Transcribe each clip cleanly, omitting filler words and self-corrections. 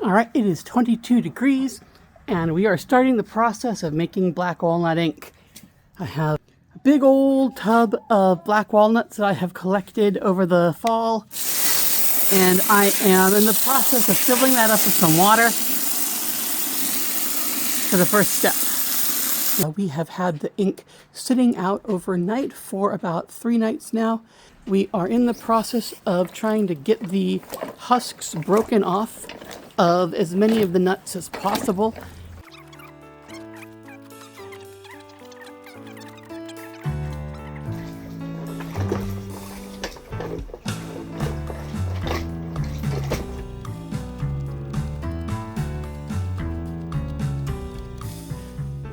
All right, it is 22 degrees and we are starting the process of making black walnut ink. I have a big old tub of black walnuts that I have collected over the fall, and I am in the process of filling that up with some water for the first step. We have had the ink sitting out overnight for about 3 nights now. We are in the process of trying to get the husks broken off of as many of the nuts as possible.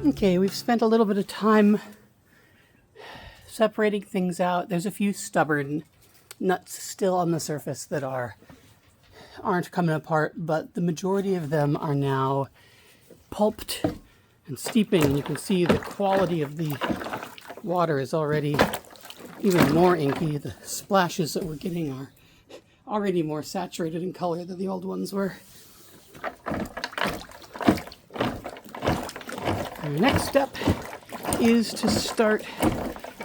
Okay, we've spent a little bit of time separating things out. There's a few stubborn nuts still on the surface that aren't coming apart, but the majority of them are now pulped and steeping. You can see the quality of the water is already even more inky. The splashes that we're getting are already more saturated in color than the old ones were. The next step is to start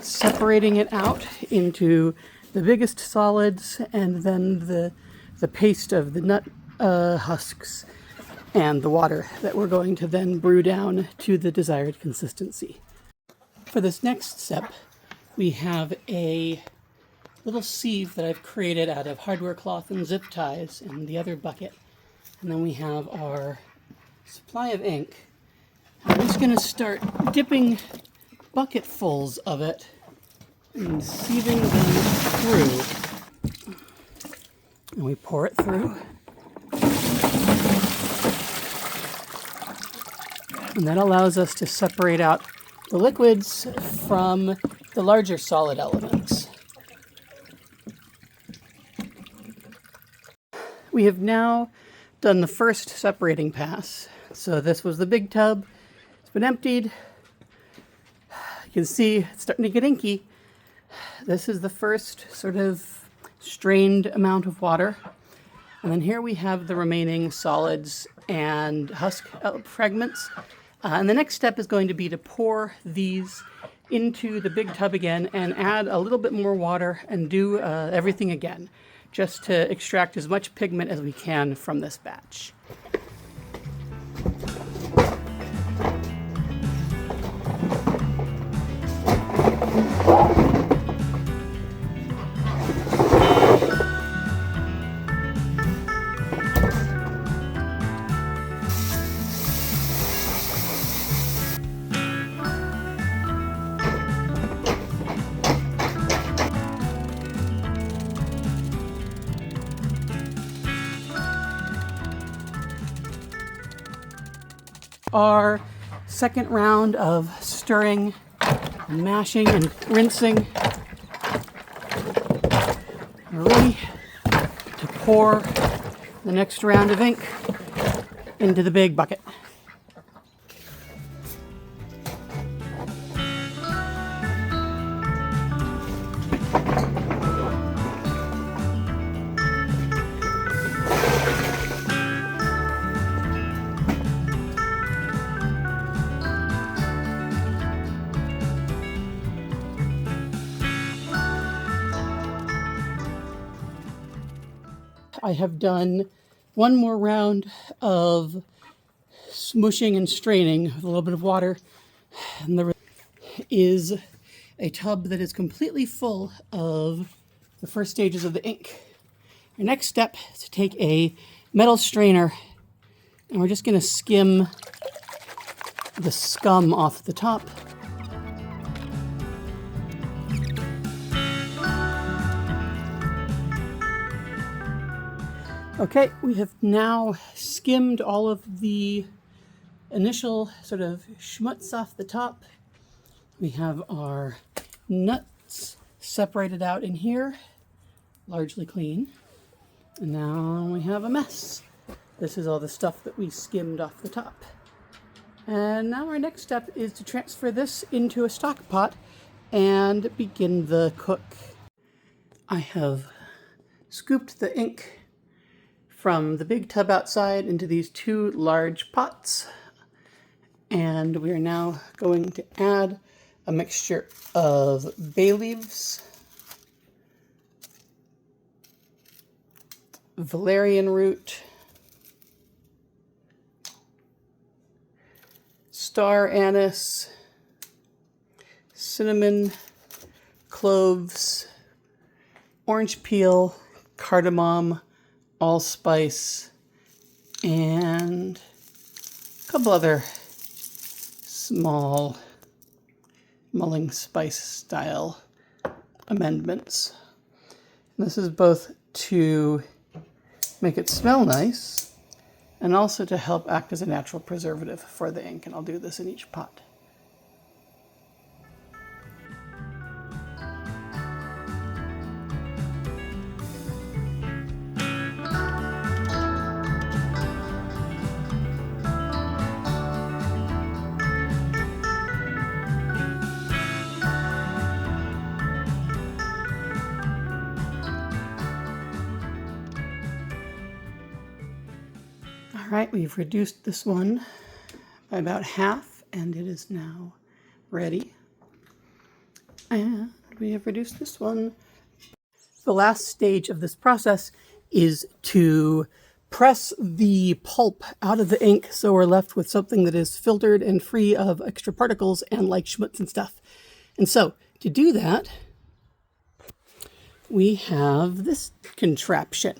separating it out into the biggest solids and then the paste of the nut husks and the water that we're going to then brew down to the desired consistency. For this next step, we have a little sieve that I've created out of hardware cloth and zip ties in the other bucket. And then we have our supply of ink. I'm just going to start dipping bucketfuls of it and sieving them through. And we pour it through. And that allows us to separate out the liquids from the larger solid elements. We have now done the first separating pass. So this was the big tub. It's been emptied. You can see it's starting to get inky. This is the first sort of strained amount of water. And then here we have the remaining solids and husk fragments. And the next step is going to be to pour these into the big tub again and add a little bit more water and do everything again, just to extract as much pigment as we can from this batch. Our second round of stirring, mashing, and rinsing. We're ready to pour the next round of ink into the big bucket. I have done one more round of smooshing and straining with a little bit of water, and there is a tub that is completely full of the first stages of the ink. Our next step is to take a metal strainer, and we're just going to skim the scum off the top. Okay, we have now skimmed all of the initial sort of schmutz off the top. We have our nuts separated out in here, largely clean. And now we have a mess. This is all the stuff that we skimmed off the top. And now our next step is to transfer this into a stock pot and begin the cook. I have scooped the ink from the big tub outside into these 2 large pots. And we are now going to add a mixture of bay leaves, valerian root, star anise, cinnamon, cloves, orange peel, cardamom, allspice, and a couple other small mulling spice style amendments. And this is both to make it smell nice and also to help act as a natural preservative for the ink. And I'll do this in each pot. All right, we've reduced this one by about half, and it is now ready. And we have reduced this one. The last stage of this process is to press the pulp out of the ink so we're left with something that is filtered and free of extra particles and like schmutz and stuff. And so to do that, we have this contraption.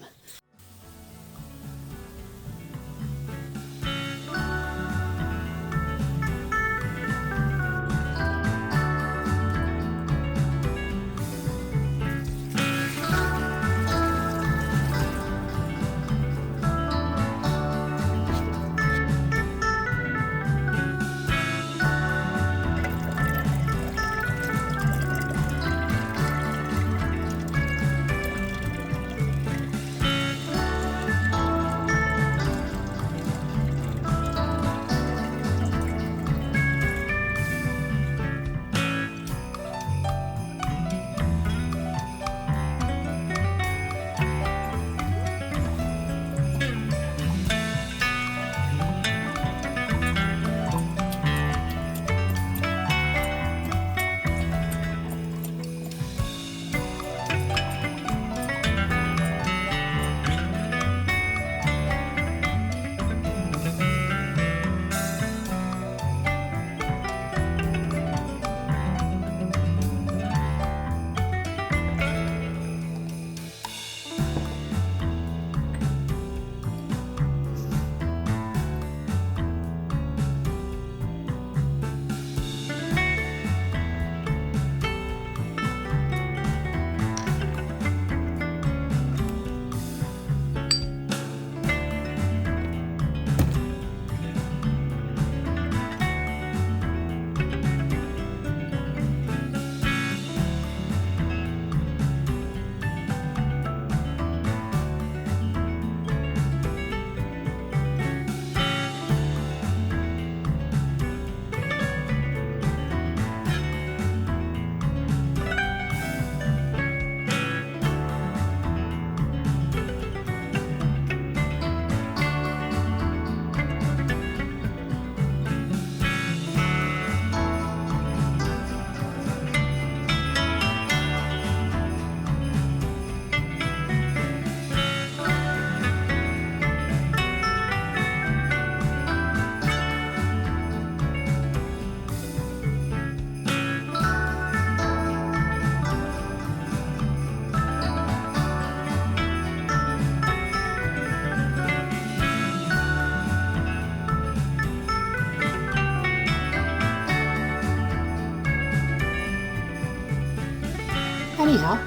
Anyhow,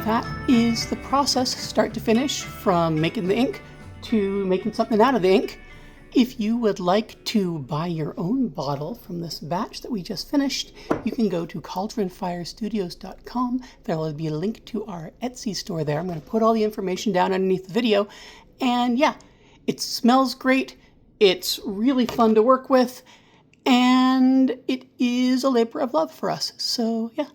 that is the process start to finish, from making the ink to making something out of the ink. If you would like to buy your own bottle from this batch that we just finished, you can go to cauldronfirestudios.com. There will be a link to our Etsy store there. I'm going to put all the information down underneath the video. And yeah, it smells great. It's really fun to work with. And it is a labor of love for us. So yeah.